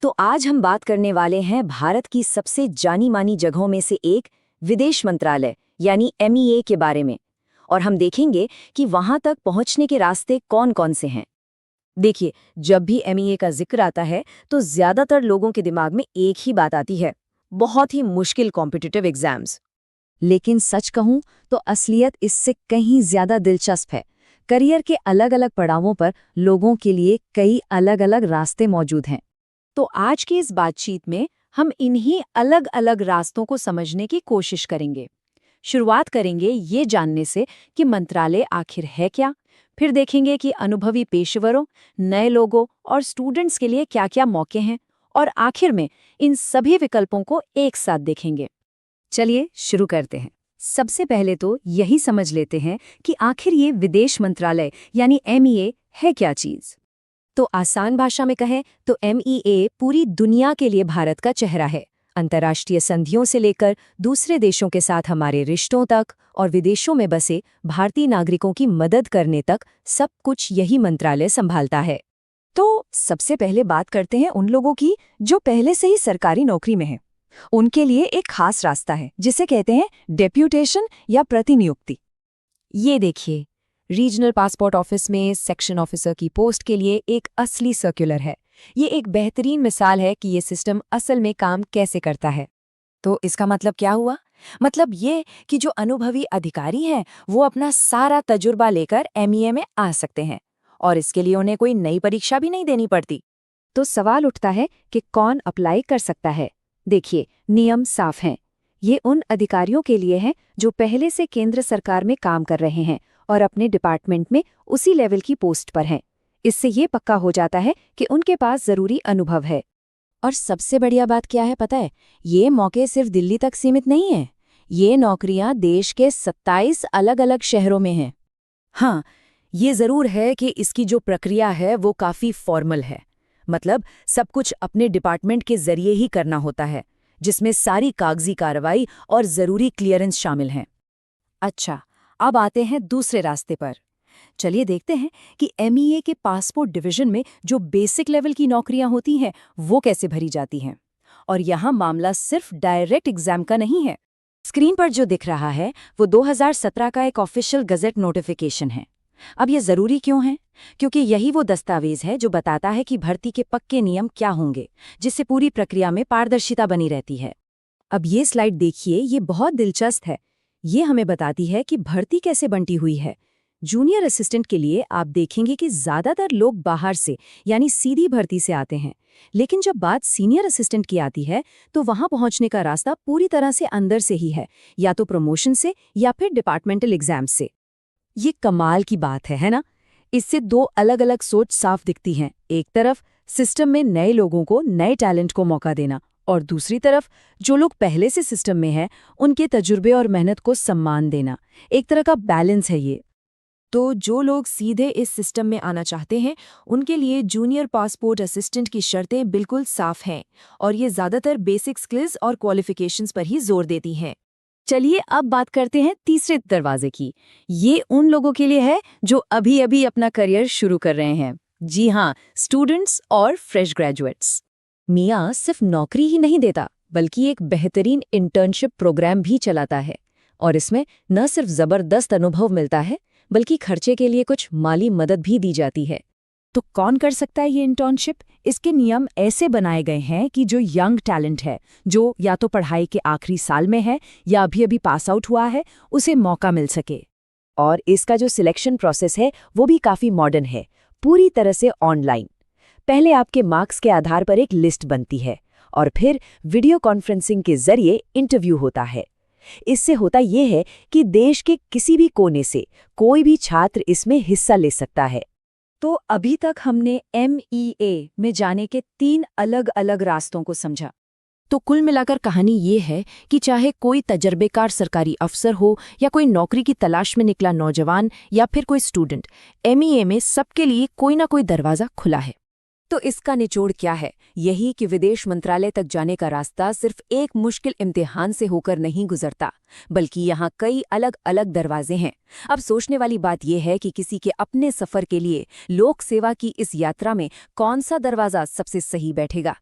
तो आज हम बात करने वाले हैं भारत की सबसे जानी मानी जगहों में से एक विदेश मंत्रालय यानी MEA के बारे में। और हम देखेंगे कि वहां तक पहुंचने के रास्ते कौन कौन से हैं। देखिए, जब भी MEA का जिक्र आता है तो ज्यादातर लोगों के दिमाग में एक ही बात आती है, बहुत ही मुश्किल कॉम्पिटिटिव एग्जाम्स। लेकिन सच कहूं तो असलियत इससे कहीं ज्यादा दिलचस्प है। करियर के अलग अलग पड़ावों पर लोगों के लिए कई अलग अलग रास्ते मौजूद हैं। तो आज की इस बातचीत में हम इन्हीं अलग अलग रास्तों को समझने की कोशिश करेंगे। शुरुआत करेंगे ये जानने से कि मंत्रालय आखिर है क्या, फिर देखेंगे कि अनुभवी पेशेवरों, नए लोगों और स्टूडेंट्स के लिए क्या-क्या मौके हैं, और आखिर में इन सभी विकल्पों को एक साथ देखेंगे। चलिए शुरू करते हैं। सबसे पहले तो यही समझ लेते हैं कि आखिर ये विदेश मंत्रालय यानी MEA है क्या चीज़। तो आसान भाषा में कहें तो MEA पूरी दुनिया के लिए भारत का चेहरा है। अंतर्राष्ट्रीय संधियों से लेकर दूसरे देशों के साथ हमारे रिश्तों तक और विदेशों में बसे भारतीय नागरिकों की मदद करने तक सब कुछ यही मंत्रालय संभालता है। तो सबसे पहले बात करते हैं उन लोगों की जो पहले से ही सरकारी नौकरी में हैं। उनके लिए एक खास रास्ता है जिसे कहते हैं डेप्यूटेशन या प्रतिनियुक्ति। ये देखिए, रीजनल पासपोर्ट ऑफिस में सेक्शन ऑफिसर की पोस्ट के लिए एक असली सर्कुलर है। ये एक बेहतरीन मिसाल है कि ये सिस्टम असल में काम कैसे करता है। तो इसका मतलब क्या हुआ? मतलब ये कि जो अनुभवी अधिकारी हैं वो अपना सारा तजुर्बा लेकर MEA में आ सकते हैं, और इसके लिए उन्हें कोई नई परीक्षा भी नहीं देनी पड़ती। तो सवाल उठता है कि कौन अप्लाई कर सकता है। देखिए, नियम साफ हैं। ये उन अधिकारियों के लिए हैं जो पहले से केंद्र सरकार में काम कर रहे हैं और अपने डिपार्टमेंट में उसी लेवल की पोस्ट पर हैं। इससे ये पक्का हो जाता है कि उनके पास जरूरी अनुभव है। और सबसे बढ़िया बात क्या है पता है? ये मौके सिर्फ दिल्ली तक सीमित नहीं है। ये नौकरियां देश के 27 अलग अलग शहरों में हैं। हाँ, ये जरूर है कि इसकी जो प्रक्रिया है वो काफी फॉर्मल है। मतलब सब कुछ अपने डिपार्टमेंट के जरिए ही करना होता है, जिसमें सारी कागजी कार्रवाई और जरूरी क्लियरेंस शामिल हैं। अच्छा, अब आते हैं दूसरे रास्ते पर। चलिए देखते हैं कि MEA के पासपोर्ट डिवीजन में जो बेसिक लेवल की नौकरियां होती हैं वो कैसे भरी जाती हैं। और यहाँ मामला सिर्फ डायरेक्ट एग्जाम का नहीं है। स्क्रीन पर जो दिख रहा है वो 2017 का एक ऑफिशियल गजट नोटिफिकेशन है। अब ये जरूरी क्यों है? क्योंकि यही वो दस्तावेज है जो बताता है कि भर्ती के पक्के नियम क्या होंगे, जिससे पूरी प्रक्रिया में पारदर्शिता बनी रहती है। अब ये स्लाइड देखिए, ये बहुत दिलचस्प है। ये हमें बताती है कि भर्ती कैसे बंटी हुई है। जूनियर असिस्टेंट के लिए आप देखेंगे कि ज्यादातर लोग बाहर से यानी सीधी भर्ती से आते हैं, लेकिन जब बात सीनियर असिस्टेंट की आती है तो वहां पहुंचने का रास्ता पूरी तरह से अंदर से ही है, या तो प्रमोशन से या फिर डिपार्टमेंटल एग्जाम से। ये कमाल की बात है ना? इससे दो अलग अलग सोच साफ दिखती हैं। एक तरफ सिस्टम में नए लोगों को, नए टैलेंट को मौका देना, और दूसरी तरफ जो लोग पहले से सिस्टम में हैं उनके तजुर्बे और मेहनत को सम्मान देना। एक तरह का बैलेंस है ये। तो जो लोग सीधे इस सिस्टम में आना चाहते हैं उनके लिए जूनियर पासपोर्ट असिस्टेंट की शर्तें बिल्कुल साफ हैं, और ये ज़्यादातर बेसिक स्किल्स और क्वालिफिकेशंस पर ही जोर देती हैं। चलिए अब बात करते हैं तीसरे दरवाजे की। ये उन लोगों के लिए है जो अभी अभी अपना करियर शुरू कर रहे हैं। जी हाँ, स्टूडेंट्स और फ्रेश ग्रेजुएट्स। मियाँ सिर्फ नौकरी ही नहीं देता बल्कि एक बेहतरीन इंटर्नशिप प्रोग्राम भी चलाता है, और इसमें न सिर्फ ज़बरदस्त अनुभव मिलता है बल्कि खर्चे के लिए कुछ माली मदद भी दी जाती है। तो कौन कर सकता है ये इंटर्नशिप? इसके नियम ऐसे बनाए गए हैं कि जो यंग टैलेंट है, जो या तो पढ़ाई के आखिरी साल में है या अभी अभी पास आउट हुआ है, उसे मौका मिल सके। और इसका जो सिलेक्शन प्रोसेस है वो भी काफ़ी मॉडर्न है, पूरी तरह से ऑनलाइन। पहले आपके मार्क्स के आधार पर एक लिस्ट बनती है और फिर वीडियो कॉन्फ्रेंसिंग के जरिए इंटरव्यू होता है। इससे होता ये है कि देश के किसी भी कोने से कोई भी छात्र इसमें हिस्सा ले सकता है। तो अभी तक हमने MEA में जाने के 3 अलग अलग रास्तों को समझा। तो कुल मिलाकर कहानी ये है कि चाहे कोई तजर्बेकार सरकारी अफसर हो या कोई नौकरी की तलाश में निकला नौजवान या फिर कोई स्टूडेंट, MEA में सबके लिए कोई ना कोई दरवाज़ा खुला है। तो इसका निचोड़ क्या है? यही कि विदेश मंत्रालय तक जाने का रास्ता सिर्फ एक मुश्किल इम्तिहान से होकर नहीं गुजरता, बल्कि यहाँ कई अलग अलग दरवाजे हैं। अब सोचने वाली बात यह है कि किसी के अपने सफर के लिए लोक सेवा की इस यात्रा में कौन सा दरवाजा सबसे सही बैठेगा।